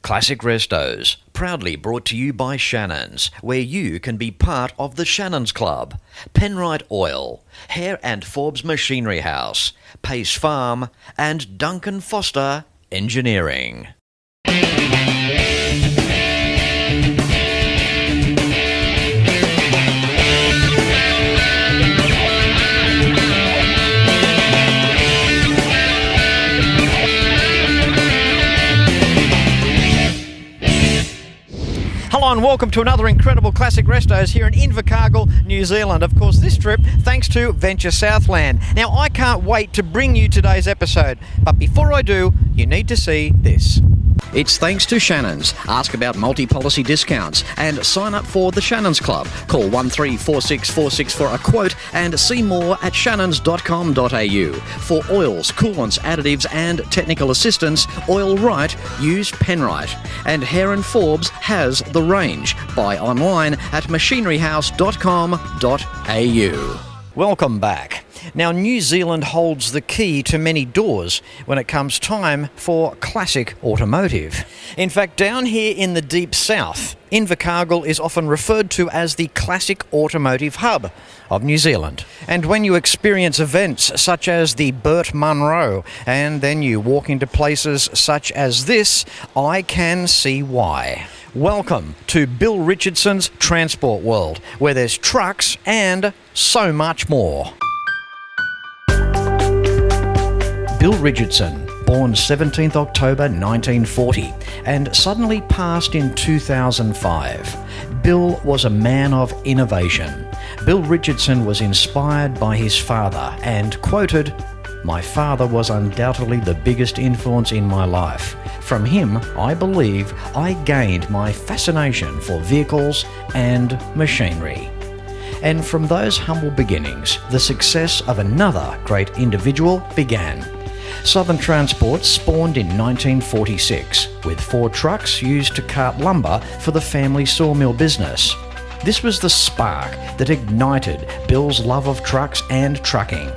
Classic Restos, proudly brought to you by Shannons, where you can be part of the Shannons Club. Penrite Oil, Hare and Forbes Machinery House, Pace Farm, and Duncan Foster Engineering. Hello and welcome to another incredible Classic Restos here in Invercargill, New Zealand. Of course, this trip thanks to Venture Southland. Now, I can't wait to bring you today's episode, but before I do, you need to see this. It's thanks to Shannons. Ask about multi-policy discounts and sign up for the Shannons Club. Call 134646 for a quote and see more at shannons.com.au. For oils, coolants, additives and technical assistance, Oil Right, use Penrite. And Hare and Forbes has the range. Buy online at machineryhouse.com.au. Welcome back. Now, New Zealand holds the key to many doors when it comes time for classic automotive. In fact, down here in the deep south, Invercargill is often referred to as the classic automotive hub of New Zealand. And when you experience events such as the Burt Munro, and then you walk into places such as this, I can see why. Welcome to Bill Richardson's Transport World, where there's trucks and so much more. Bill Richardson, born 17th October 1940 and suddenly passed in 2005. Bill was a man of innovation. Bill Richardson was inspired by his father and quoted, "My father was undoubtedly the biggest influence in my life. From him, I believe, I gained my fascination for vehicles and machinery." And from those humble beginnings, the success of another great individual began. Southern Transport spawned in 1946, with 4 trucks used to cart lumber for the family sawmill business. This was the spark that ignited Bill's love of trucks and trucking.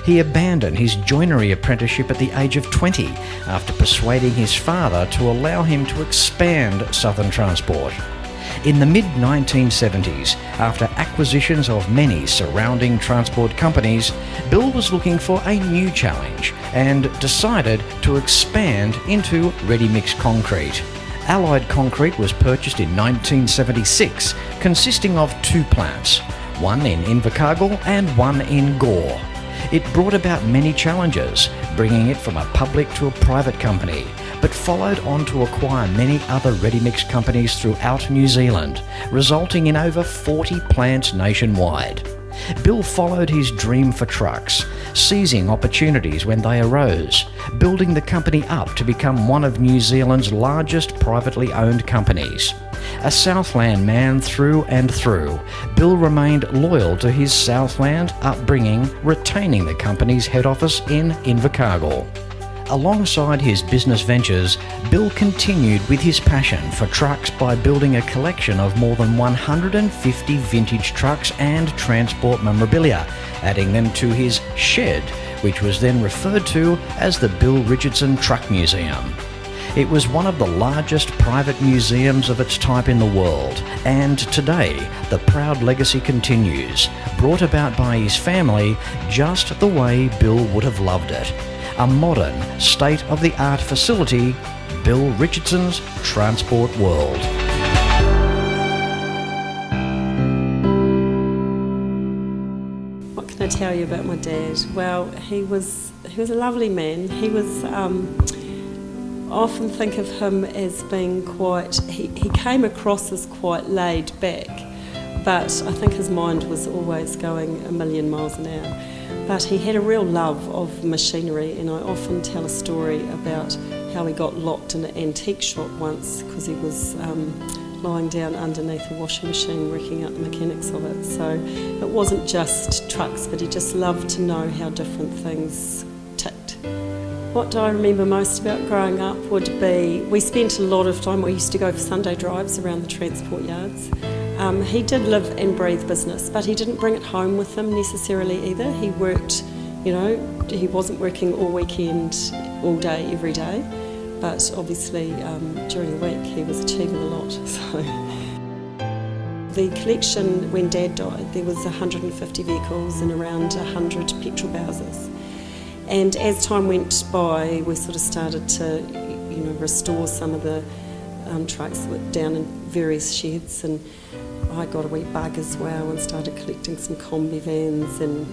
He abandoned his joinery apprenticeship at the age of 20 after persuading his father to allow him to expand Southern Transport. In the mid-1970s, after acquisitions of many surrounding transport companies, Bill was looking for a new challenge and decided to expand into ready-mix concrete. Allied Concrete was purchased in 1976, consisting of 2 plants, one in Invercargill and one in Gore. It brought about many challenges, bringing it from a public to a private company, but followed on to acquire many other ready-mix companies throughout New Zealand, resulting in over 40 plants nationwide. Bill followed his dream for trucks, seizing opportunities when they arose, building the company up to become one of New Zealand's largest privately owned companies. A Southland man through and through, Bill remained loyal to his Southland upbringing, retaining the company's head office in Invercargill. Alongside his business ventures, Bill continued with his passion for trucks by building a collection of more than 150 vintage trucks and transport memorabilia, adding them to his shed, which was then referred to as the Bill Richardson Truck Museum. It was one of the largest private museums of its type in the world, and today the proud legacy continues, brought about by his family just the way Bill would have loved it. A modern, state-of-the-art facility, Bill Richardson's Transport World. What can I tell you about my dad? Well, he was a lovely man. He was, I often think of him as being quite, he came across as quite laid back, but I think his mind was always going a million miles an hour. But he had a real love of machinery, and I often tell a story about how he got locked in an antique shop once because he was lying down underneath a washing machine working out the mechanics of it. So it wasn't just trucks, but he just loved to know how different things ticked. What do I remember most about growing up would be, we spent a lot of time, we used to go for Sunday drives around the transport yards. He did live and breathe business, but he didn't bring it home with him necessarily either. He worked, he wasn't working all weekend, all day, every day. but obviously during the week he was achieving a lot. So the collection, when Dad died, there was 150 vehicles and around 100 petrol Bowsers. And as time went by, we sort of started to, restore some of the trucks that were down in various sheds, and I got a wee bug as well and started collecting some combi vans, and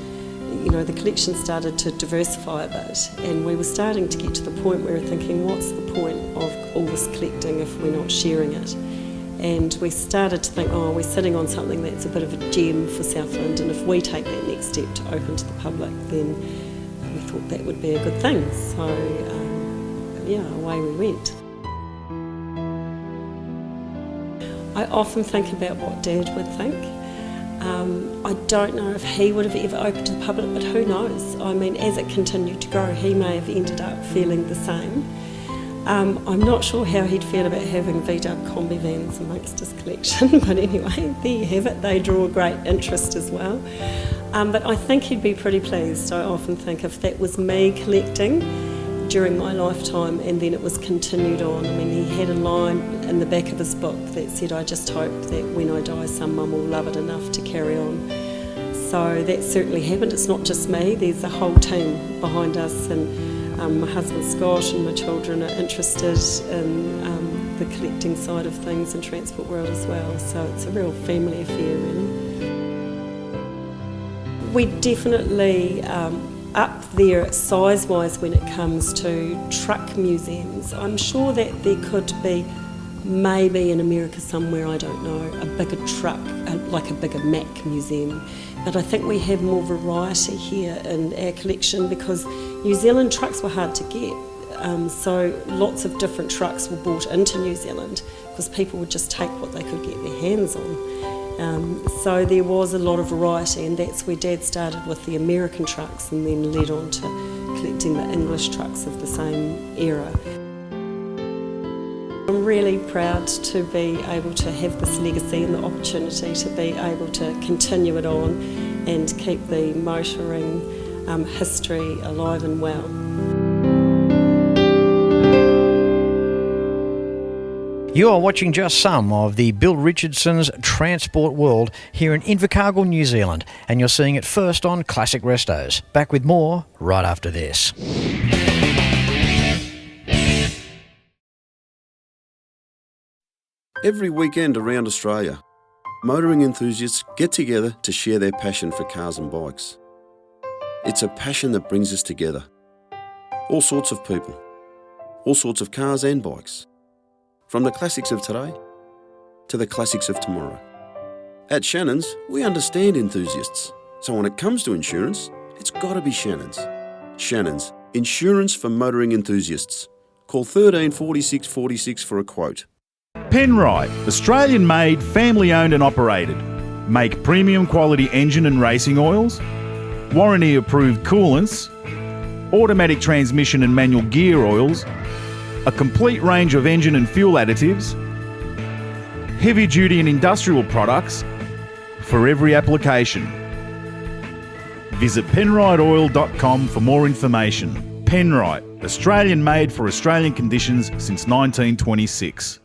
the collection started to diversify a bit, and we were starting to get to the point where we were thinking, what's the point of all this collecting if we're not sharing it? And we started to think, we're sitting on something that's a bit of a gem for Southland, and if we take that next step to open to the public, then we thought that would be a good thing. So away we went. I often think about what Dad would think. I don't know if he would have ever opened to the public, but who knows? I mean, as it continued to grow, he may have ended up feeling the same. I'm not sure how he'd feel about having VW combi vans amongst his collection, but anyway, there you have it. They draw great interest as well. But I think he'd be pretty pleased. I often think if that was me collecting during my lifetime and then it was continued on. I mean, he had a line in the back of his book that said, I just hope that when I die someone will love it enough to carry on. So that certainly happened. It's not just me, there's a whole team behind us, and my husband Scott and my children are interested in the collecting side of things in Transport World as well. So it's a real family affair, really. We definitely up there size-wise when it comes to truck museums. I'm sure that there could be, maybe in America somewhere, I don't know, a bigger truck, like a bigger Mack museum. But I think we have more variety here in our collection because New Zealand trucks were hard to get. So lots of different trucks were brought into New Zealand because people would just take what they could get their hands on. So there was a lot of variety, and that's where Dad started with the American trucks and then led on to collecting the English trucks of the same era. I'm really proud to be able to have this legacy and the opportunity to be able to continue it on and keep the motoring history alive and well. You are watching just some of the Bill Richardson's Transport World here in Invercargill, New Zealand, and you're seeing it first on Classic Restos. Back with more right after this. Every weekend around Australia, motoring enthusiasts get together to share their passion for cars and bikes. It's a passion that brings us together. All sorts of people, all sorts of cars and bikes. From the classics of today to the classics of tomorrow. At Shannons, we understand enthusiasts. So when it comes to insurance, it's got to be Shannons. Shannons, insurance for motoring enthusiasts. Call 13 46 46 for a quote. Penrite, Australian-made, family-owned and operated. Make premium quality engine and racing oils, warranty-approved coolants, automatic transmission and manual gear oils, a complete range of engine and fuel additives, heavy-duty and industrial products for every application. Visit penriteoil.com for more information. Penrite, Australian-made for Australian conditions since 1926.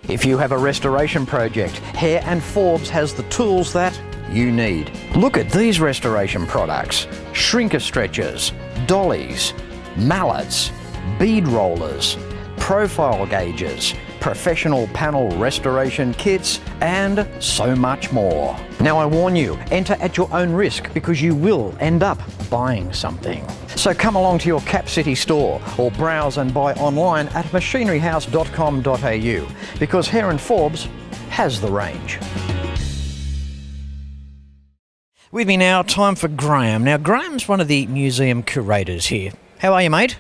If you have a restoration project, Hare and Forbes has the tools that you need. Look at these restoration products: shrinker stretchers, dollies, mallets, bead rollers, profile gauges, professional panel restoration kits, and so much more. Now I warn you, enter at your own risk because you will end up buying something. So come along to your Cap City store or browse and buy online at machineryhouse.com.au because Hare and Forbes has the range. With me now, time for Graham. Now Graham's one of the museum curators here. How are you, mate?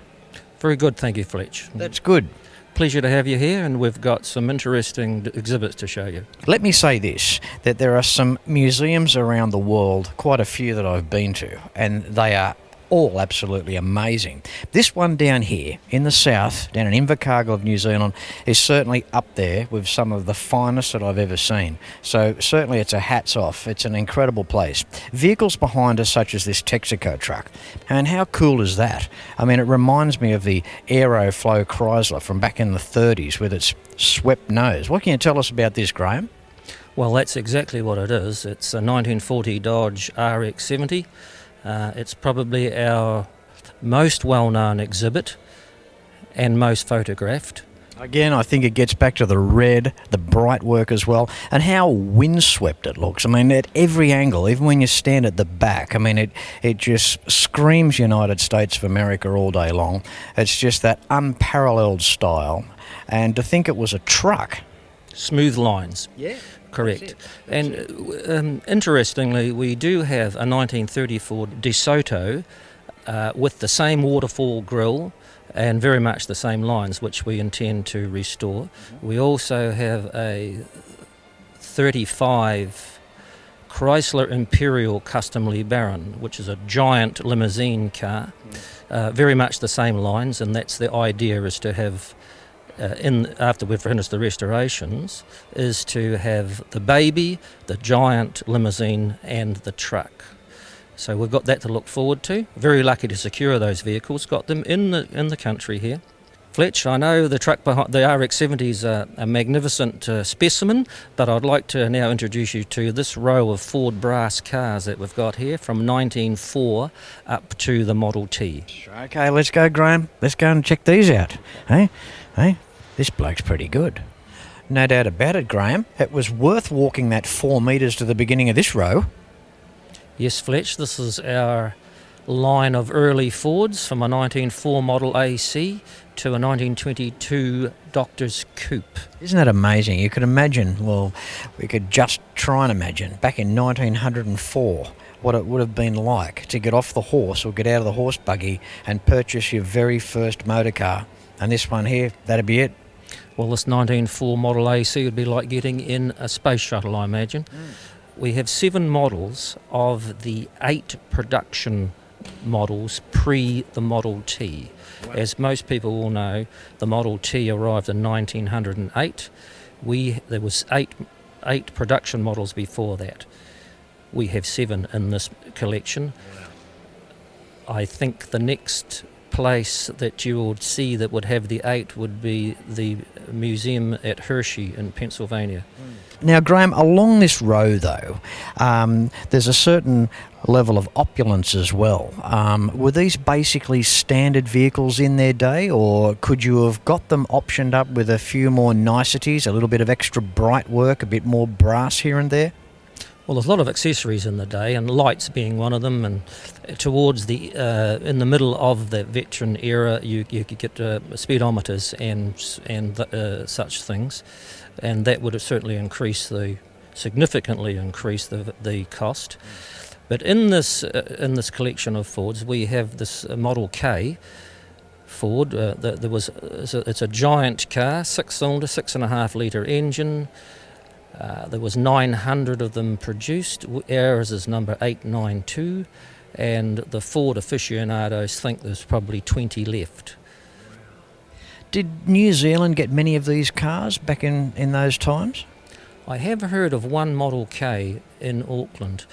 Very good, thank you, Fletch. That's good. Pleasure to have you here, and we've got some interesting exhibits to show you. Let me say this, that there are some museums around the world, quite a few that I've been to, and they are all absolutely amazing. This one down here in the south, down in Invercargill of New Zealand, is certainly up there with some of the finest that I've ever seen. So certainly it's a hats off. It's an incredible place. Vehicles behind us such as this Texaco truck. And how cool is that? I mean, it reminds me of the Aeroflow Chrysler from back in the 30s with its swept nose. What can you tell us about this, Graham? Well, that's exactly what it is. It's a 1940 Dodge RX70. It's probably our most well-known exhibit and most photographed. Again, I think it gets back to the red, the bright work as well, and how windswept it looks. I mean, at every angle, even when you stand at the back, I mean, it just screams United States of America all day long. It's just that unparalleled style. And to think it was a truck. Smooth lines. Yeah. Correct. And interestingly, we do have a 1934 DeSoto with the same waterfall grille and very much the same lines, which we intend to restore. We also have a 35 Chrysler Imperial Custom Lee Baron, which is a giant limousine car, very much the same lines, and that's the idea, is to have after we've finished the restorations, is to have the baby, the giant limousine and the truck. So we've got that to look forward to. Very lucky to secure those vehicles, got them in the country here. Fletch, I know the truck behind the RX70 is a magnificent specimen, but I'd like to now introduce you to this row of Ford brass cars that we've got here from 1904 up to the Model T. Okay, let's go, Graham. Let's go and check these out. Hey, this bloke's pretty good. No doubt about it, Graham. It was worth walking that 4 metres to the beginning of this row. Yes, Fletch, this is our line of early Fords from a 1904 Model AC to a 1922 Doctors Coupe. Isn't that amazing? You could imagine, well, we could just try and imagine, back in 1904, what it would have been like to get off the horse or get out of the horse buggy and purchase your very first motor car. And this one here, that'd be it. Well, this 1904 Model AC would be like getting in a space shuttle, I imagine. We have 7 models of the 8 production models pre the Model T. Wow. As most people will know, the Model T arrived in 1908. There was eight production models before that. We have 7 in this collection. Wow. I think the next place that you would see that would have the 8 would be the museum at Hershey in Pennsylvania. Now, Graham, along this row, though, there's a certain level of opulence as well. Were these basically standard vehicles in their day, or could you have got them optioned up with a few more niceties, a little bit of extra bright work, a bit more brass here and there? Well, there's a lot of accessories in the day, and lights being one of them. And towards the in the middle of the veteran era, you could get speedometers and such things, and that would have certainly significantly increased the cost. But in this collection of Fords, we have this Model K Ford. It's a giant car, 6-cylinder, 6.5 litre engine. There was 900 of them produced. Ours is number 892, and the Ford aficionados think there's probably 20 left. Did New Zealand get many of these cars back in those times? I have heard of one Model K in Auckland,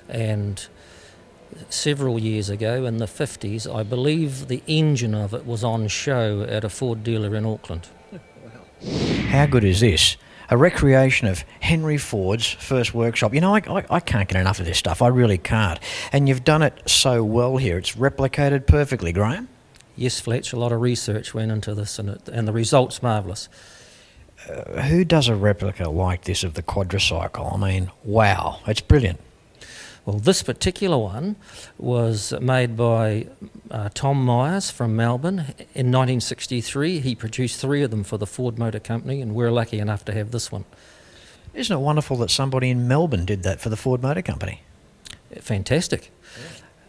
and several years ago in the 50s, I believe the engine of it was on show at a Ford dealer in Auckland. How good is this? A recreation of Henry Ford's first workshop. You know, I can't get enough of this stuff. I really can't. And you've done it so well here. It's replicated perfectly, Graham. Yes, Fletch. A lot of research went into this, and the result's marvellous. Who does a replica like this of the Quadricycle? I mean, wow, it's brilliant. Well, this particular one was made by Tom Myers from Melbourne in 1963. He produced 3 of them for the Ford Motor Company, and we're lucky enough to have this one. Isn't it wonderful that somebody in Melbourne did that for the Ford Motor Company? Fantastic.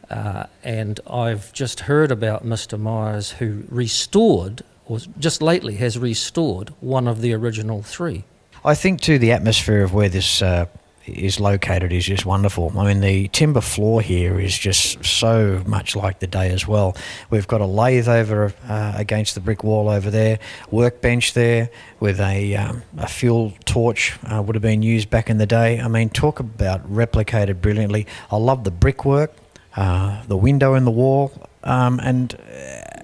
And I've just heard about Mr. Myers, who restored, or just lately has restored, one of the original 3. I think, too, the atmosphere of where this is located is just wonderful. I mean, the timber floor here is just so much like the day as well. We've got a lathe over against the brick wall over there, workbench there with a fuel torch would have been used back in the day. I mean, talk about replicated brilliantly. I love the brickwork, the window in the wall, and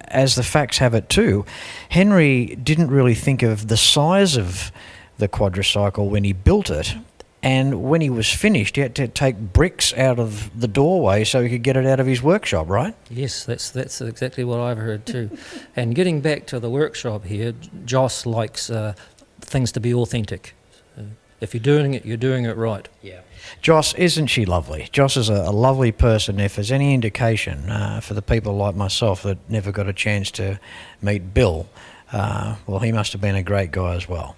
as the facts have it too, Henry didn't really think of the size of the quadricycle when he built it. And when he was finished, he had to take bricks out of the doorway so he could get it out of his workshop, right? Yes, that's exactly what I've heard too. And getting back to the workshop here, Joss likes things to be authentic. If you're doing it right. Yeah. Joss, isn't she lovely? Joss is a lovely person. If there's any indication for the people like myself that never got a chance to meet Bill, well, he must have been a great guy as well.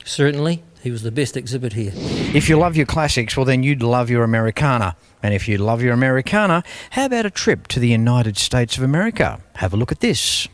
Certainly. He was the best exhibit here. If you love your classics, well then you'd love your Americana. And if you love your Americana, how about a trip to the United States of America? Have a look at this.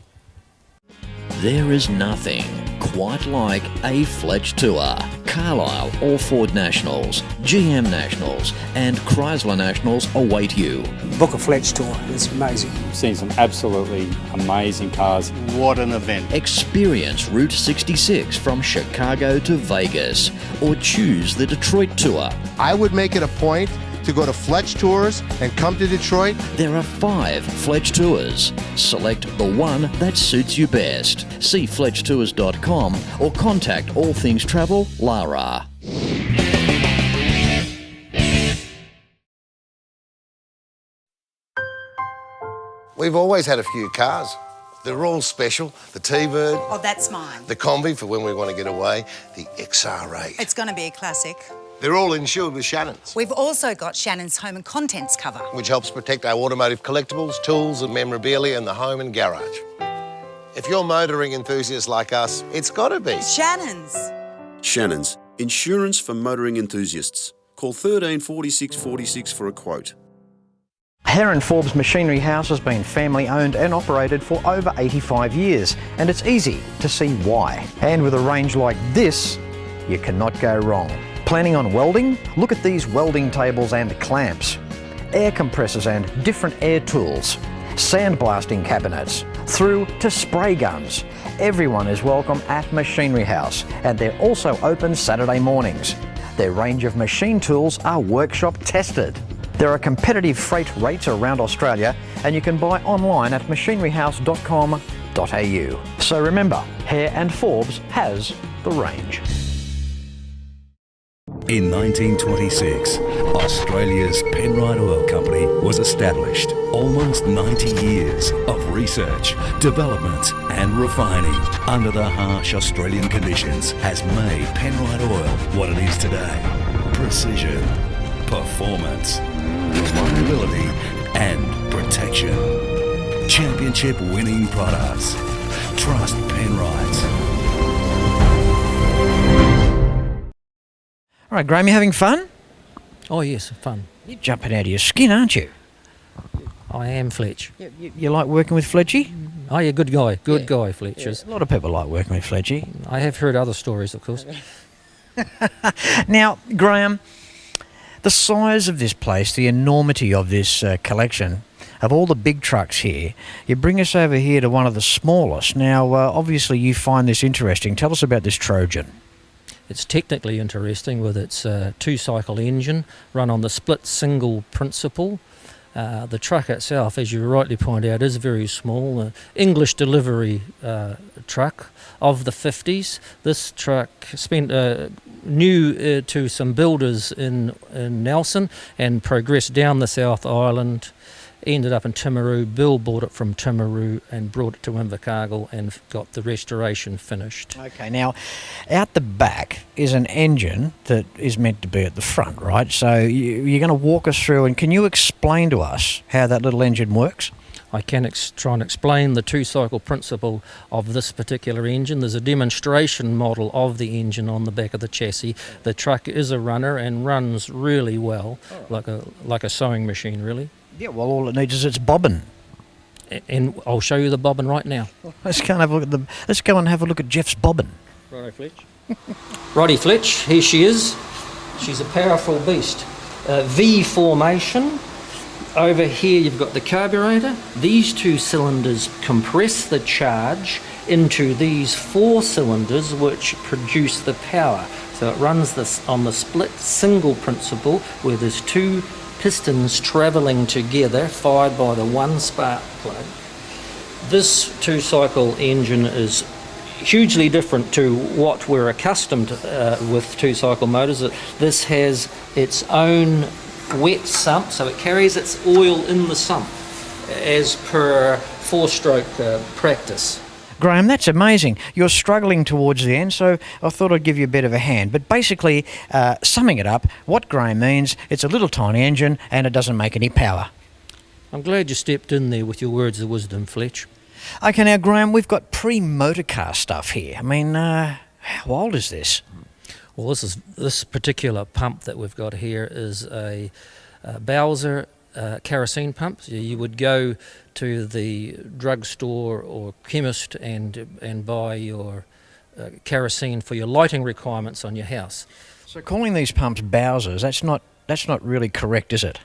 There is nothing quite like a Fletch tour. Carlisle or Ford Nationals, GM Nationals and Chrysler Nationals await you. Book a Fletch tour. It's amazing. Seen some absolutely amazing cars. What an event. Experience Route 66 from Chicago to Vegas or choose the Detroit tour. I would make it a point to go to Fletch Tours and come to Detroit. There are 5 Fletch tours. Select the one that suits you best. See fletchtours.com or contact All Things Travel, Lara. We've always had a few cars. They're all special. The T-Bird. Oh, that's mine. The Combi for when we want to get away. The XR8. It's going to be a classic. They're all insured with Shannons, We've also got Shannon's home and contents cover, which helps protect our automotive collectibles, tools and memorabilia in the home and garage. If you're motoring enthusiasts like us, it's got to be Shannon's. Shannons, insurance for motoring enthusiasts. Call 13 46 46 for a quote. Heron Forbes Machinery House has been family owned and operated for over 85 years, and it's easy to see why. And with a range like this, you cannot go wrong. Planning on welding? Look at these welding tables and clamps, air compressors and different air tools, sandblasting cabinets, through to spray guns. Everyone is welcome at Machinery House, and they're also open Saturday mornings. Their range of machine tools are workshop tested. There are competitive freight rates around Australia, and you can buy online at machineryhouse.com.au. So remember, Hare and Forbes has the range. In 1926, Australia's Penrite Oil Company was established. Almost 90 years of research, development and refining under the harsh Australian conditions has made Penrite Oil what it is today. Precision, performance, reliability and protection. Championship winning products. Trust Penrite. All right, Graham, you having fun? Oh yes, fun. You're jumping out of your skin, aren't you? I am Fletch. You like working with Fletchy? Oh yeah, good guy, guy, Fletch is. A lot of people like working with Fletchy. I have heard other stories, of course. Now, Graham, the size of this place, the enormity of this collection, of all the big trucks here, you bring us over here to one of the smallest. Now, obviously you find this interesting. Tell us about this Trojan. It's technically interesting with its two-cycle engine run on the split single principle. The truck itself, as you rightly point out, is very small. English delivery truck of the 50s. This truck spent new to some builders in Nelson and progressed down the South Island. Ended up in Timaru. Bill bought it from Timaru and brought it to Invercargill and got the restoration finished. Okay, now out the back is an engine that is meant to be at the front, right? So you're going to walk us through, and can you explain to us how that little engine works? I can try and explain the two-cycle principle of this particular engine. There's a demonstration model of the engine on the back of the chassis. The truck is a runner and runs really well, like a sewing machine, really. Yeah, well, all it needs is its bobbin. And I'll show you the bobbin right now. Let's go and have a look at Let's go and have a look at Jeff's bobbin. Righty, Fletch. Righty, Fletch. Here she is. She's a powerful beast. V formation. Over here you've got the carburetor. These 2 cylinders compress the charge into these 4 cylinders which produce the power. So it runs this on the split single principle where there's 2 pistons travelling together fired by the 1 spark plug. This 2-cycle engine is hugely different to what we're accustomed to with 2-cycle motors. This has its own wet sump, so it carries its oil in the sump as per 4-stroke practice. Graham, that's amazing. You're struggling towards the end, so I thought I'd give you a bit of a hand. But basically, summing it up, what Graham means, it's a little tiny engine and it doesn't make any power. I'm glad you stepped in there with your words of wisdom, Fletch. Okay, now, Graham, we've got pre-motor car stuff here. I mean, how old is this? Well, this particular pump that we've got here is a Bowser kerosene pump. So you would go to the drugstore or chemist and buy your kerosene for your lighting requirements on your house. So calling these pumps Bowsers, that's not really correct, is it?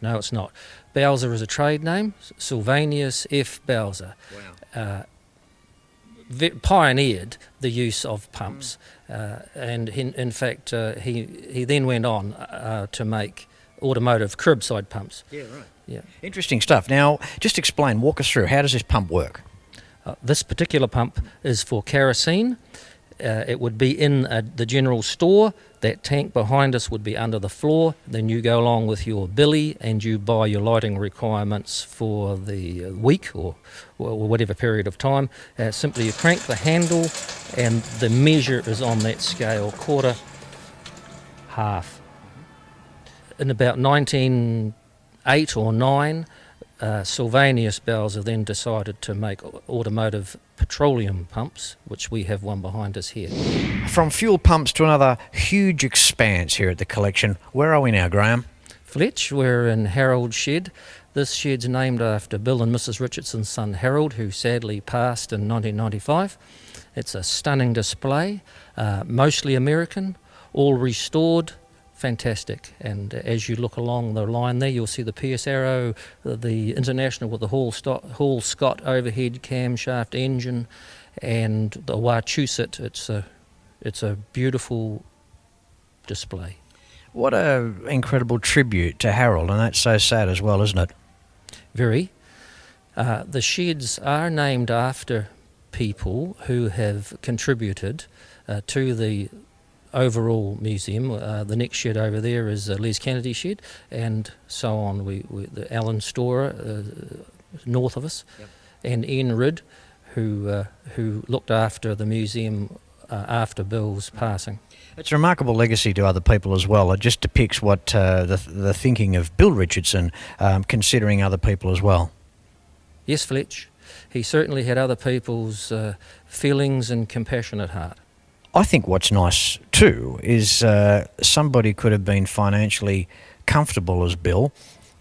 No, it's not. Bowser is a trade name. Sylvanus F. Bowser. Wow. Pioneered the use of pumps, and in fact he then went on to make automotive curbside pumps. Yeah, right. Yeah. Interesting stuff. Now, just explain, walk us through, how does this pump work? This particular pump is for kerosene. It would be in the general store. That tank behind us would be under the floor. Then you go along with your billy and you buy your lighting requirements for the week or whatever period of time. Simply you crank the handle and the measure is on that scale, quarter, half. In about 1908 or 9, Sylvanus Bowser then decided to make automotive petroleum pumps, which we have one behind us here. From fuel pumps to another huge expanse here at the collection. Where are we now, Graham? Fletch, we're in Harold's shed. This shed's named after Bill and Mrs. Richardson's son Harold, who sadly passed in 1995. It's a stunning display, mostly American, all restored. Fantastic, and as you look along the line there, you'll see the Pierce Arrow, the International with the Hall Scott overhead camshaft engine, and the Wachusett. It's a beautiful display. What an incredible tribute to Harold, and that's so sad as well, isn't it? Very. The sheds are named after people who have contributed to the overall museum. The next shed over there is Les Kennedy shed, and so on. The Alan Storer north of us, yep. And Ian Ridd, who looked after the museum after Bill's passing. It's a remarkable legacy to other people as well. It just depicts what the thinking of Bill Richardson, considering other people as well. Yes, Fletch. He certainly had other people's feelings and compassion at heart. I think what's nice too is somebody could have been financially comfortable as Bill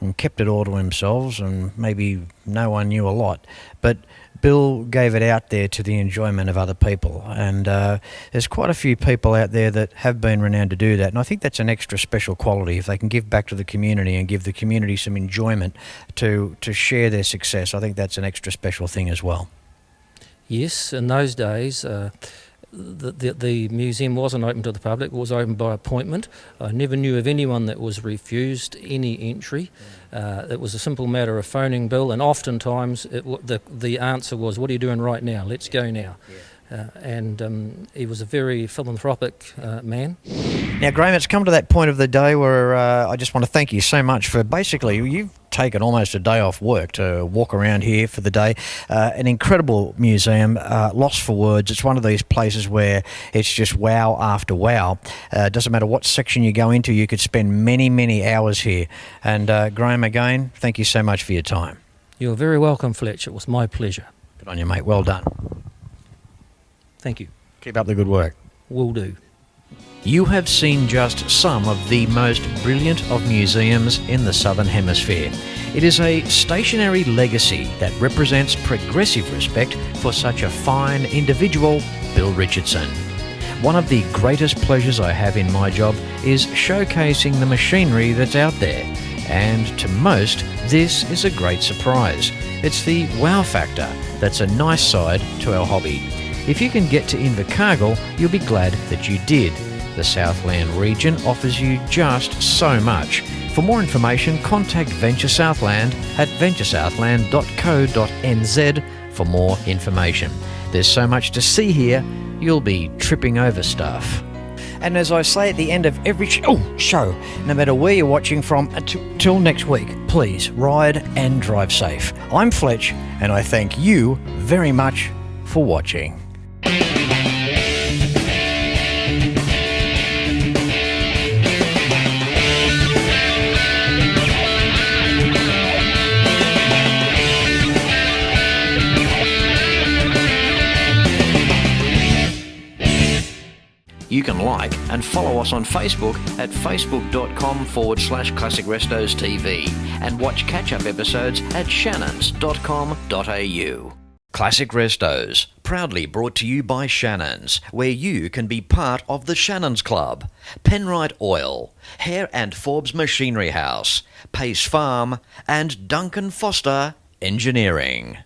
and kept it all to themselves, and maybe no one knew a lot, but Bill gave it out there to the enjoyment of other people, and there's quite a few people out there that have been renowned to do that, and I think that's an extra special quality. If they can give back to the community and give the community some enjoyment to share their success, I think that's an extra special thing as well. Yes, in those days the museum wasn't open to the public. It was open by appointment. I never knew of anyone that was refused any entry. It was a simple matter of phoning Bill, and oftentimes the answer was, "What are you doing right now? Let's go now." Yeah. And he was a very philanthropic man. Now, Graham, it's come to that point of the day where I just want to thank you so much for basically, you've taken almost a day off work to walk around here for the day. An incredible museum, lost for words. It's one of these places where it's just wow after wow. Doesn't matter what section you go into, you could spend many, many hours here. And Graham, again, thank you so much for your time. You're very welcome, Fletch. It was my pleasure. Good on you, mate. Well done. Thank you. Keep up the good work. Will do. You have seen just some of the most brilliant of museums in the Southern Hemisphere. It is a stationary legacy that represents progressive respect for such a fine individual, Bill Richardson. One of the greatest pleasures I have in my job is showcasing the machinery that's out there. And to most, this is a great surprise. It's the wow factor that's a nice side to our hobby. If you can get to Invercargill, you'll be glad that you did. The Southland region offers you just so much. For more information, contact Venture Southland at venturesouthland.co.nz for more information. There's so much to see here, you'll be tripping over stuff. And as I say at the end of every show, no matter where you're watching from, till next week, please ride and drive safe. I'm Fletch, and I thank you very much for watching. You can like and follow us on Facebook at facebook.com/Classic Restos TV and watch catch-up episodes at shannons.com.au. Classic Restos, proudly brought to you by Shannons, where you can be part of the Shannons Club. Penrite Oil, Hare and Forbes Machinery House, Pace Farm, and Duncan Foster Engineering.